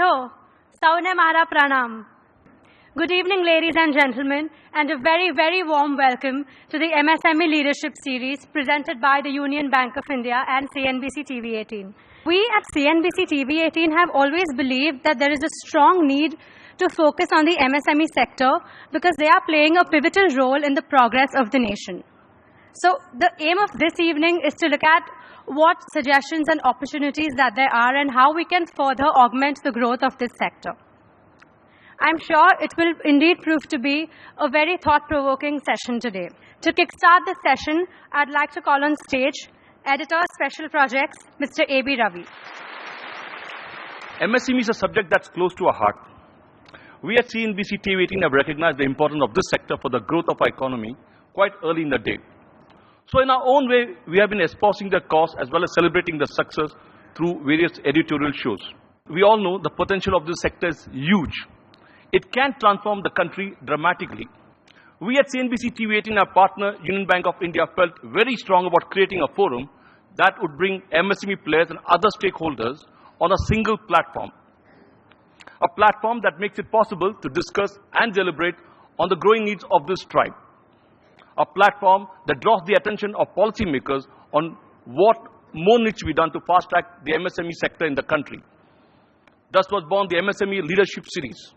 Hello, Saune Mara Pranam. Good evening, ladies and gentlemen, and a very, very warm welcome to the MSME Leadership Series presented by the Union Bank of India and CNBC TV18. We at CNBC TV18 have always believed that there is a strong need to focus on the MSME sector because they are playing a pivotal role in the progress of the nation. So the aim of this evening is to look at what suggestions and opportunities that there are and how we can further augment the growth of this sector. I'm sure it will indeed prove to be a very thought-provoking session today. To kickstart this session, I'd like to call on stage Editor Special Projects, Mr. A.B. Ravi. MSME is a subject that's close to our heart. We at CNBC TV18 have recognized the importance of this sector for the growth of our economy quite early in the day. So in our own way, we have been espousing the cause as well as celebrating the success through various editorial shows. We all know the potential of this sector is huge. It can transform the country dramatically. We at CNBC TV18, our partner Union Bank of India, felt very strong about creating a forum that would bring MSME players and other stakeholders on a single platform. A platform that makes it possible to discuss and deliberate on the growing needs of this tribe. A platform that draws the attention of policymakers on what more needs to be done to fast-track the MSME sector in the country. Thus was born the MSME Leadership Series.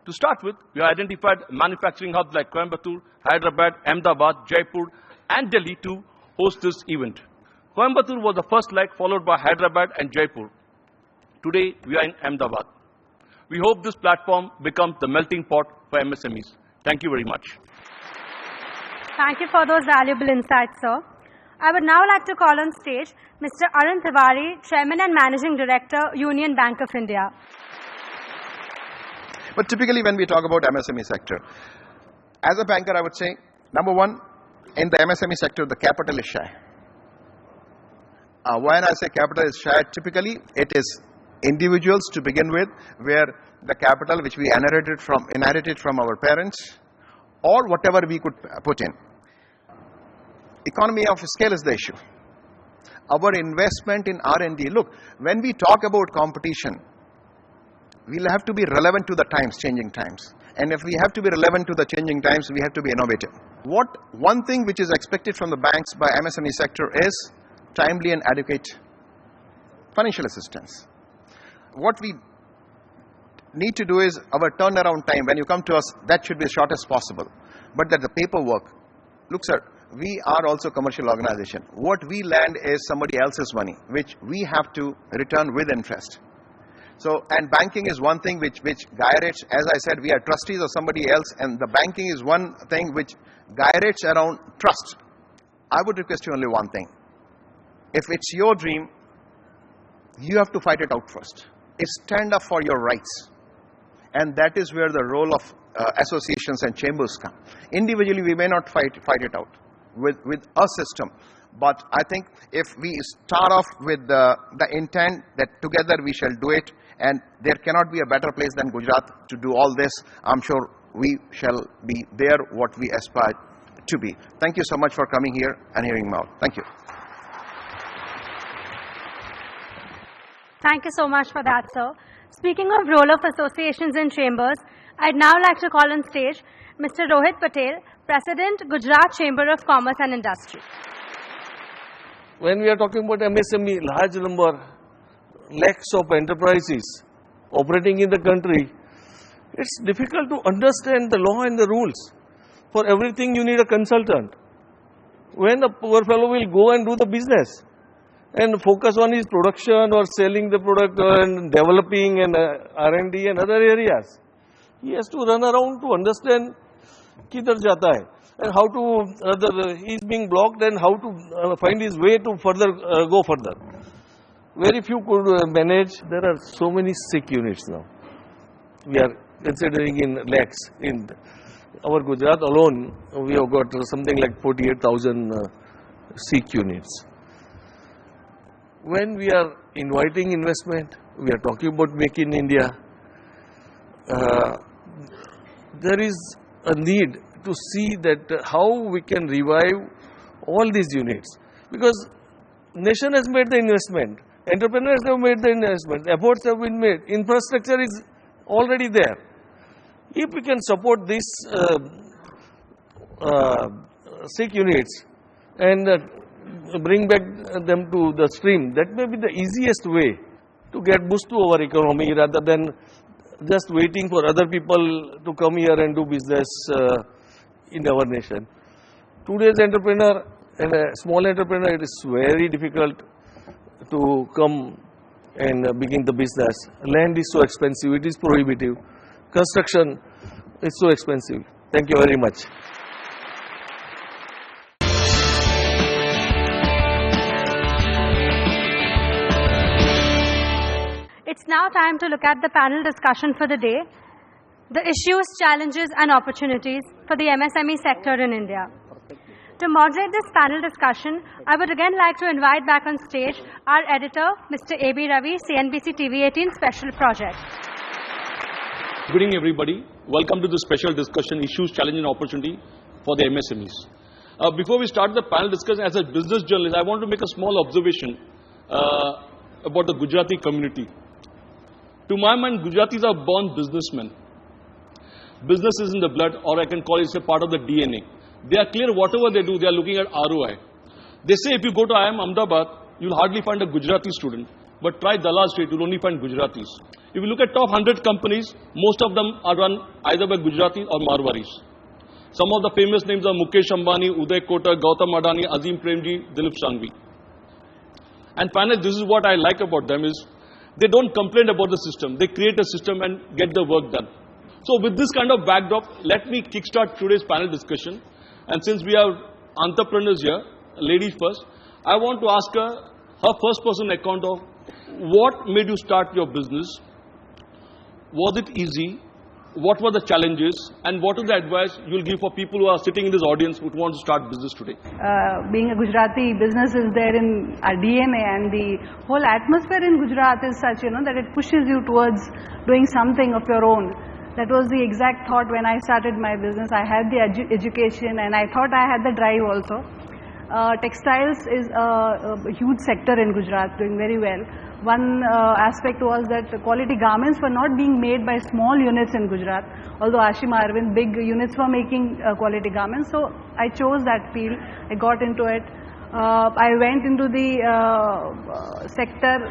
To start with, we identified manufacturing hubs like Coimbatore, Hyderabad, Ahmedabad, Jaipur, and Delhi to host this event. Coimbatore was the first leg, followed by Hyderabad and Jaipur. Today, we are in Ahmedabad. We hope this platform becomes the melting pot for MSMEs. Thank you very much. Thank you for those valuable insights, sir. I would now like to call on stage Mr. Arun Tiwari, Chairman and Managing Director, Union Bank of India. But typically when we talk about MSME sector, as a banker I would say, number one, in the MSME sector, the capital is shy. When I say capital is shy, typically it is individuals to begin with, where the capital which we inherited from our parents, or whatever we could put in. Economy of scale is the issue. Our investment in R&D, look, when we talk about competition, we'll have to be relevant to the times, changing times. And if we have to be relevant to the changing times, we have to be innovative. One thing which is expected from the banks by MSME sector is timely and adequate financial assistance. What we need to do is our turnaround time, when you come to us, that should be as short as possible. But that the paperwork, look sir, we are also a commercial organization. What we lend is somebody else's money, which we have to return with interest. So, and banking is one thing which gyrates, as I said, we are trustees of somebody else, and the banking is one thing which gyrates around trust. I would request you only one thing. If it's your dream, you have to fight it out first. Stand up for your rights. And that is where the role of associations and chambers come. Individually, we may not fight it out with a system. But I think if we start off with the intent that together we shall do it, and there cannot be a better place than Gujarat to do all this, I'm sure we shall be there what we aspire to be. Thank you so much for coming here and hearing me out. Thank you. Thank you so much for that, sir. Speaking of role of associations and chambers, I'd now like to call on stage Mr. Rohit Patel, President, Gujarat Chamber of Commerce and Industry. When we are talking about MSME, large number, lakhs of enterprises operating in the country, it's difficult to understand the law and the rules. For everything you need a consultant. When a poor fellow will go and do the business and focus on his production or selling the product and developing and R&D and other areas, he has to run around to understand kidhar jata hai and how to, he is being blocked and how to find his way to further go further. Very few could manage. There are so many sick units now. We are considering in lakhs. In our Gujarat alone, we have got something like 48,000 sick units. When we are inviting investment, we are talking about Make in India, there is a need to see that how we can revive all these units. Because nation has made the investment Entrepreneurs have made the investment, efforts have been made, infrastructure is already there. If we can support these 6 units and bring back them to the stream, that may be the easiest way to get boost to our economy rather than just waiting for other people to come here and do business in our nation. Today's entrepreneur and a small entrepreneur, it is very difficult to come and begin the business. Land is so expensive, it is prohibitive. Construction is so expensive. Thank you very much. It's now time to look at the panel discussion for the day, the issues, challenges and opportunities for the MSME sector in India. To moderate this panel discussion, I would again like to invite back on stage our editor, Mr. A.B. Ravi, CNBC TV18 Special Project. Good evening, everybody. Welcome to the special discussion, issues, challenge and opportunity for the MSMEs. Before we start the panel discussion, as a business journalist, I want to make a small observation about the Gujarati community. To my mind, Gujaratis are born businessmen. Business is in the blood, or I can call it a part of the DNA. They are clear whatever they do, they are looking at ROI. They say if you go to IIM Ahmedabad, you'll hardly find a Gujarati student. But try Dalal Street, you'll only find Gujaratis. If you look at top 100 companies, most of them are run either by Gujaratis or Marwaris. Some of the famous names are Mukesh Ambani, Uday Kotak, Gautam Adani, Azim Premji, Dilip Shanghvi. And finally, this is what I like about them is, they don't complain about the system. They create a system and get the work done. So with this kind of backdrop, let me kickstart today's panel discussion. And since we have entrepreneurs here, ladies first, I want to ask her first-person account of what made you start your business. Was it easy? What were the challenges? And what is the advice you'll give for people who are sitting in this audience who want to start business today? Being a Gujarati, business is there in our DNA, and the whole atmosphere in Gujarat is such, that it pushes you towards doing something of your own. That was the exact thought when I started my business. I had the education and I thought I had the drive also. Textiles is a huge sector in Gujarat, doing very well. One aspect was that quality garments were not being made by small units in Gujarat, although Ashima Arvind, big units were making quality garments. So I chose that field, I got into it. I went into the sector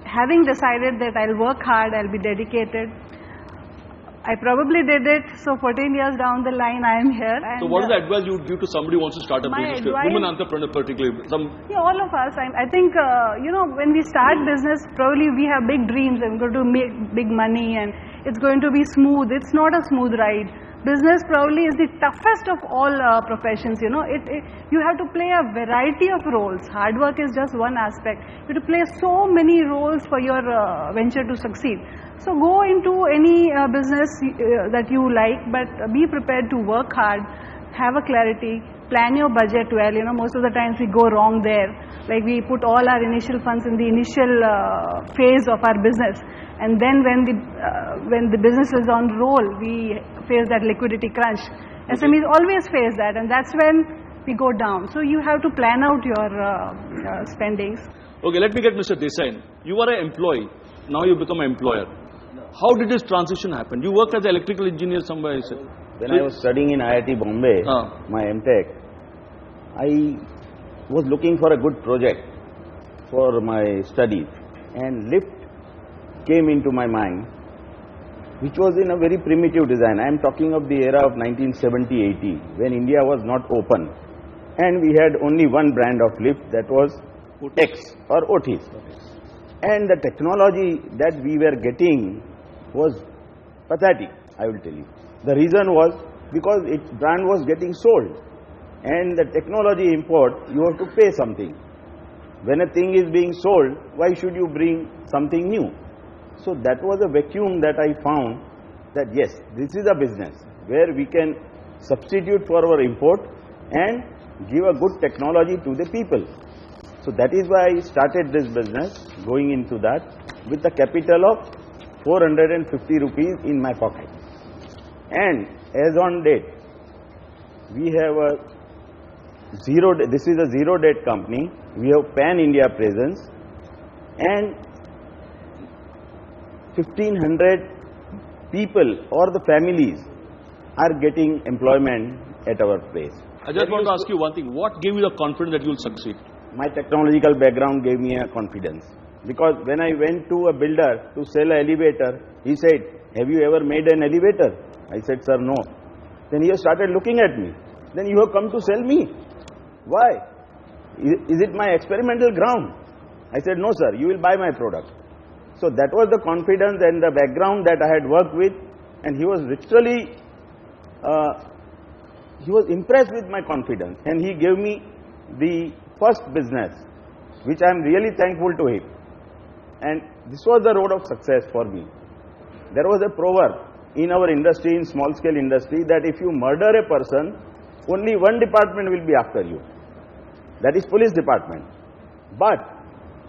having decided that I'll work hard, I'll be dedicated. I probably did it, so 14 years down the line I am here. And so what is the advice you would give to somebody who wants to start a business, women entrepreneur particularly? Yeah, all of us. I think, when we start business, probably we have big dreams and we're going to make big money and it's going to be smooth. It's not a smooth ride. Business probably is the toughest of all professions, you have to play a variety of roles. Hard work is just one aspect. You have to play so many roles for your venture to succeed. So go into any business that you like, but be prepared to work hard, have a clarity, plan your budget well. Most of the times we go wrong there. Like we put all our initial funds in the initial phase of our business, and then when the business is on roll, we face that liquidity crunch. SMEs always face that, and that's when we go down. So you have to plan out your spendings. Okay, let me get Mr. Desai. You are an employee, now you become an employer. How did this transition happen? You work as an electrical engineer somewhere, you said. When I was studying in IIT Bombay, my MTech, I was looking for a good project for my studies, and lift came into my mind, which was in a very primitive design. I am talking of the era of 1970-80, when India was not open, and we had only one brand of lift, that was X or Otis. And the technology that we were getting was pathetic, I will tell you. The reason was because its brand was getting sold, and the technology import, you have to pay something. When a thing is being sold, why should you bring something new? So that was a vacuum that I found, that yes, this is a business where we can substitute for our import and give a good technology to the people. So that is why I started this business, going into that with a capital of 450 rupees in my pocket. And as on date, we have a this is a zero debt company. We have pan-India presence. and 1,500 people or the families are getting employment at our place. I just want to ask you one thing. What gave you the confidence that you will succeed? My technological background gave me a confidence. Because when I went to a builder to sell an elevator, he said, "Have you ever made an elevator?" I said, "Sir, no." Then he started looking at me. "Then you have come to sell me? Why? Is it my experimental ground?" I said, "No, sir, you will buy my product." So that was the confidence and the background that I had worked with, and he was literally, he was impressed with my confidence, and he gave me the first business, which I am really thankful to him. And this was the road of success for me. There was a proverb in our industry, in small scale industry, that if you murder a person, only one department will be after you. That is police department. But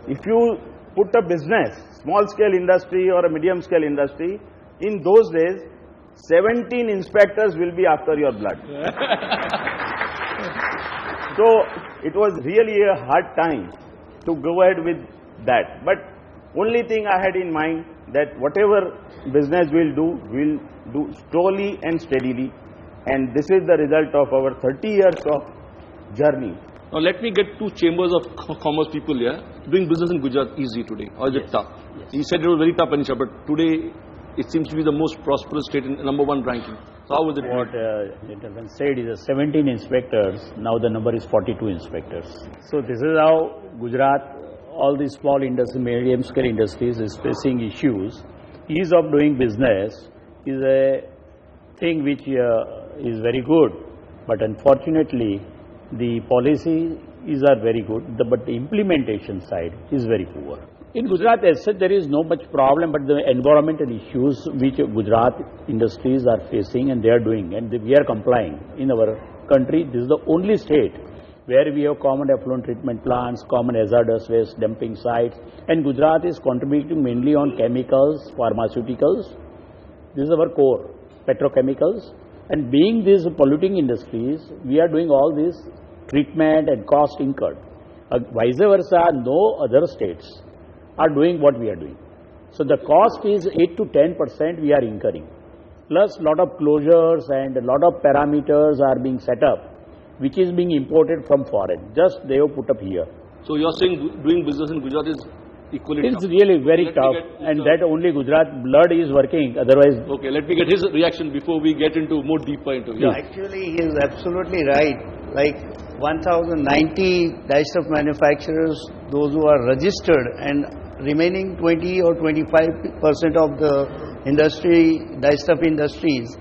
if you put a business, small scale industry or a medium scale industry, in those days, 17 inspectors will be after your blood. So it was really a hard time to go ahead with that. But only thing I had in mind that whatever business we'll do slowly and steadily. And this is the result of our 30 years of journey. Now let me get two chambers of commerce people here. Doing business in Gujarat easy today, or is it tough? Yes. He said it was very tough initially, but today it seems to be the most prosperous state in #1 ranking. So how was it? What gentleman said is 17 inspectors, now the number is 42 inspectors. So this is how Gujarat, all these small industry, medium scale industries is facing issues. Ease of doing business is a thing which is very good, but unfortunately the policies are very good, but the implementation side is very poor. In Gujarat as such, there is no much problem, but the environmental issues which Gujarat industries are facing, and they are doing, and we are complying. In our country, this is the only state where we have common effluent treatment plants, common hazardous waste dumping sites, and Gujarat is contributing mainly on chemicals, pharmaceuticals. This is our core, petrochemicals. And being these polluting industries, we are doing all this treatment and cost incurred. Vice versa, no other states are doing what we are doing. So the cost is 8 to 10% we are incurring. Plus lot of closures and a lot of parameters are being set up, which is being imported from foreign. Just they have put up here. So you're saying doing business in Gujarat is equally It's tough? really very tough, and that only Gujarat blood is working, otherwise... Okay, let me get his reaction before we get into more deeper into it. Yeah. Actually, he is absolutely right. Like 1,090 dye-stuff manufacturers, those who are registered, and remaining 20 or 25% of the industry, dye-stuff industries,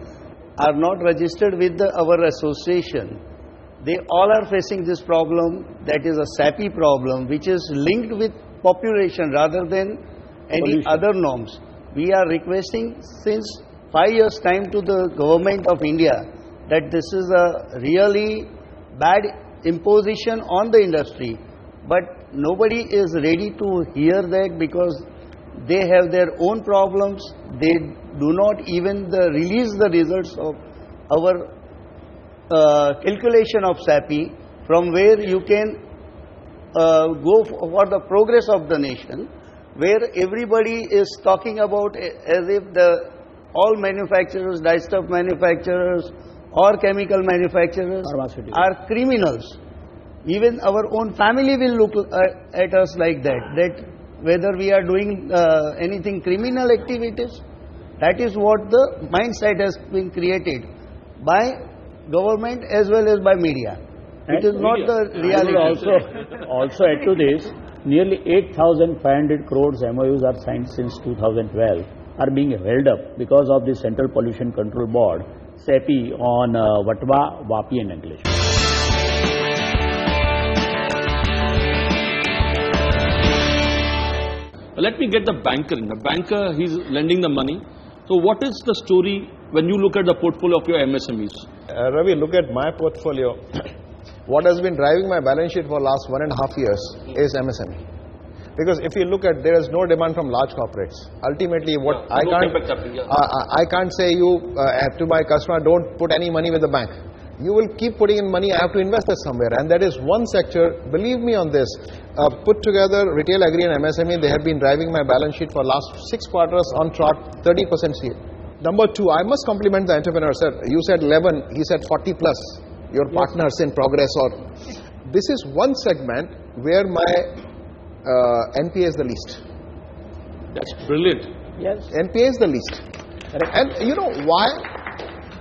are not registered with our association. They all are facing this problem, that is a SAPI problem, which is linked with population rather than any other norms. We are requesting since 5 years' time to the government of India that this is a really bad imposition on the industry, but nobody is ready to hear that because they have their own problems. They do not even release the results of our calculation of SAPI, from where you can go for the progress of the nation, where everybody is talking about as if all manufacturers, dye-stuff manufacturers or chemical manufacturers are criminals. Even our own family will look at us like that whether we are doing anything criminal activities. That is what the mindset has been created by government as well as by media. It is not the reality. Also add to this, nearly 8,500 crores MOUs are signed since 2012 are being held up because of the Central Pollution Control Board, SAPI, on Vatva, Vapi and Ankleshwar. Let me get the banker in. The banker, he's lending the money. So what is the story when you look at the portfolio of your MSMEs? Ravi, look at my portfolio. What has been driving my balance sheet for last 1.5 years is MSME. Because if you look at, there is no demand from large corporates. Ultimately, what I can't say you to my customer, don't put any money with the bank. you will keep putting in money. I have to invest it somewhere, and that is one sector. Believe me on this. Put together retail, agri, and MSME. They have been driving my balance sheet for last 6 quarters on trot, 30% CA. Number 2, I must compliment the entrepreneur, sir. You said 11, he said 40 plus. Your partners in progress, or this is one segment where my NPA is the least. That's brilliant. Yes. NPA is the least. And you know why?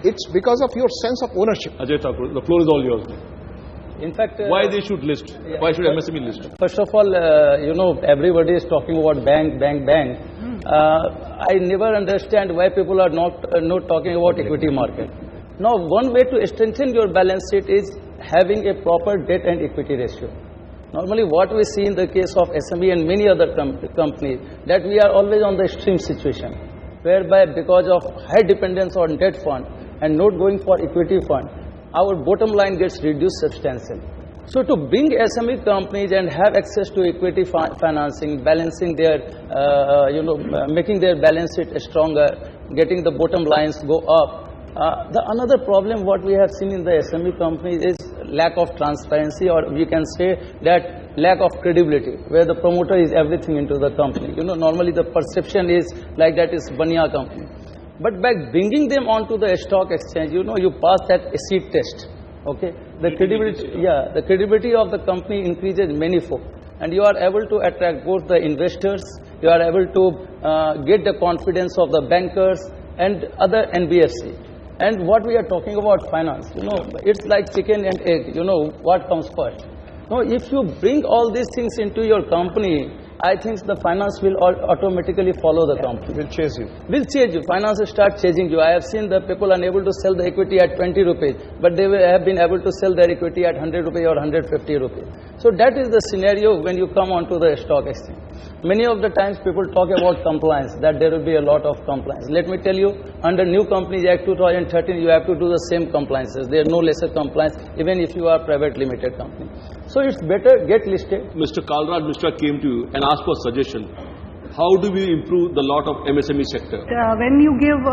It's because of your sense of ownership. Ajay Thakur, the floor is all yours. In fact, Why they should list? Why should MSME list? first of all, everybody is talking about bank. I never understand why people are not talking about equity market. Now, one way to strengthen your balance sheet is having a proper debt and equity ratio. Normally, what we see in the case of SME and many other companies, that we are always on the extreme situation, whereby because of high dependence on debt fund and not going for equity fund, our bottom line gets reduced substantially. So to bring SME companies and have access to equity financing, balancing their, making their balance sheet stronger, getting the bottom lines go up. The another problem what we have seen in the SME companies is lack of transparency, or we can say that lack of credibility, where the promoter is everything into the company. Normally the perception is like that is Bania company. But by bringing them onto the stock exchange, you pass that acid test. Okay, the credibility of the company increases manifold, and you are able to attract both the investors, you are able to get the confidence of the bankers and other NBFC. And what we are talking about finance, it's like chicken and egg, what comes first. No, if you bring all these things into your company, I think the finance will automatically follow the company. Will chase you. Will chase you. Finance will start chasing you. I have seen the people unable to sell the equity at 20 rupees, but they have been able to sell their equity at 100 rupees or 150 rupees. So that is the scenario when you come onto the stock exchange. Many of the times people talk about compliance, that there will be a lot of compliance. Let me tell you, under New Companies Act 2013, you have to do the same compliances. There are no lesser compliance, even if you are private limited company. So it's better get listed. Mr. Kalraj Mishra came to you and asked for suggestion. How do we improve the lot of MSME sector? When you give,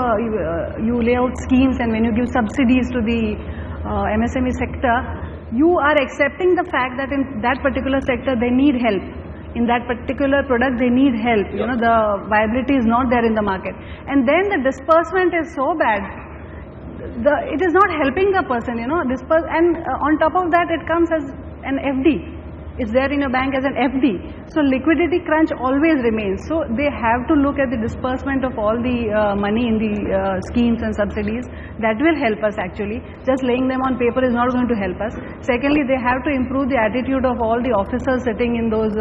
you lay out schemes, and when you give subsidies to the MSME sector, you are accepting the fact that in that particular sector they need help. In that particular product they need help. The viability is not there in the market. And then the disbursement is so bad. It is not helping the person, and on top of that it comes as an FD. It's there in a bank as an FD. So liquidity crunch always remains. So they have to look at the disbursement of all the money in the schemes and subsidies. That will help us actually. Just laying them on paper is not going to help us. Secondly, they have to improve the attitude of all the officers sitting in those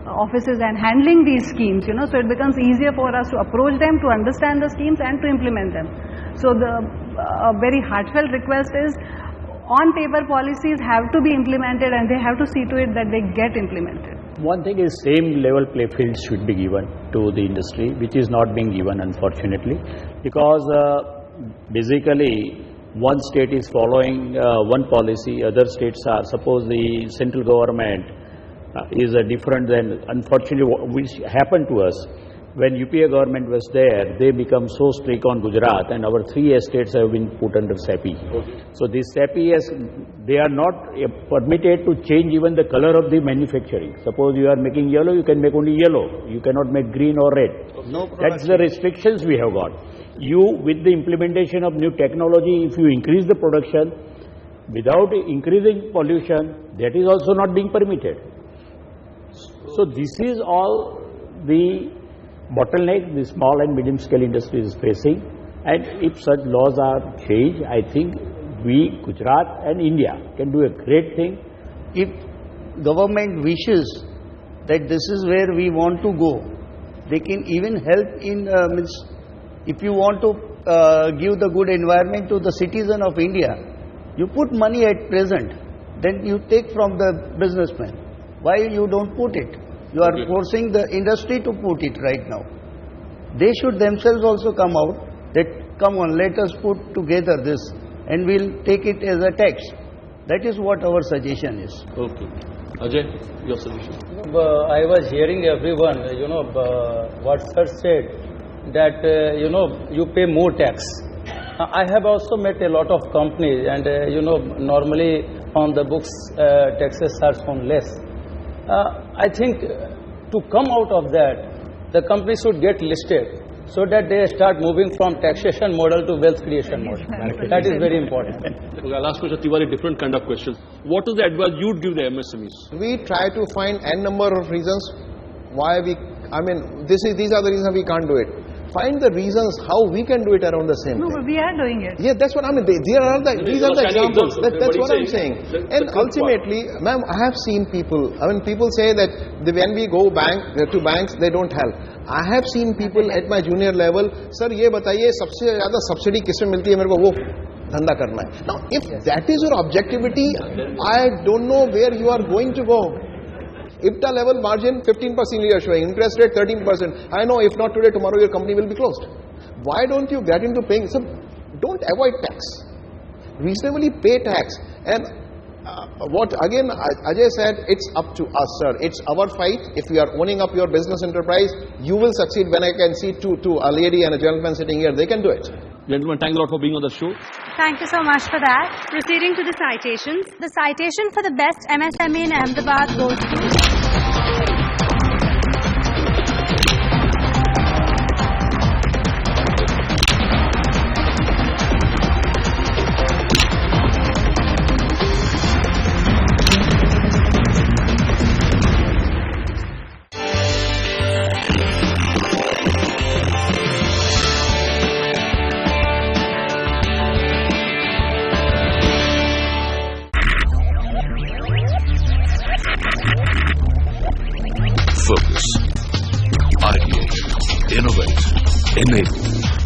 offices and handling these schemes, so it becomes easier for us to approach them, to understand the schemes and to implement them. So the very heartfelt request is, on paper policies have to be implemented, and they have to see to it that they get implemented. One thing is, same level play field should be given to the industry, which is not being given, unfortunately, because basically one state is following one policy, other states are, suppose the central government is different than, unfortunately, which happened to us. When UPA government was there, they become so strict on Gujarat, and our 3 estates have been put under SAPI. Okay. So this SAPI, they are not permitted to change even the color of the manufacturing. Suppose you are making yellow, you can make only yellow. You cannot make green or red. No. That's the restrictions we have got. You, with the implementation of new technology, if you increase the production without increasing pollution, that is also not being permitted. So this is all the bottleneck the small and medium scale industry is facing, and if such laws are changed, I think we, Gujarat and India, can do a great thing. If government wishes that this is where we want to go, they can even help in, if you want to give the good environment to the citizen of India, you put money at present, then you take from the businessman. Why you don't put it? You are forcing the industry to put it right now. They should themselves also come out that, come on, let us put together this and we'll take it as a tax. That is what our suggestion is. Okay. Ajay, your suggestion? I was hearing everyone, what sir said, that, you pay more tax. I have also met a lot of companies, and normally on the books taxes are shown less. I think to come out of that, the company should get listed so that they start moving from taxation model to wealth creation model. That is very important. Okay, I'll ask Mr. Tiwari different kind of questions. What is the advice you'd give the MSMEs? We try to find n number of reasons why these are the reasons we can't do it. Find the reasons how we can do it around the same No, thing. but we are doing it. Yeah, that's what I mean. These are the examples. That's what I'm saying. And ultimately, ma'am, I have seen people. People say that when we go to banks, they don't help. I have seen people at my junior level, sir, ये बताइए सबसे ज़्यादा subsidy किसमें मिलती है मेरे को वो धंधा करना है. Now, if that is your objectivity, I don't know where you are going to go. IPTA level margin 15% you are showing, interest rate 13%. I know if not today, tomorrow your company will be closed. Why don't you get into paying? So don't avoid tax. Reasonably pay tax. And what again Ajay said, it's up to us, sir. It's our fight. If you are owning up your business enterprise, you will succeed. When I can see two a lady and a gentleman sitting here, they can do it. Gentlemen, thanks a lot for being on the show. Thank you so much for that. Proceeding to the citations. The citation for the best MSME in Ahmedabad goes to... Focus, ideate, innovate, enable.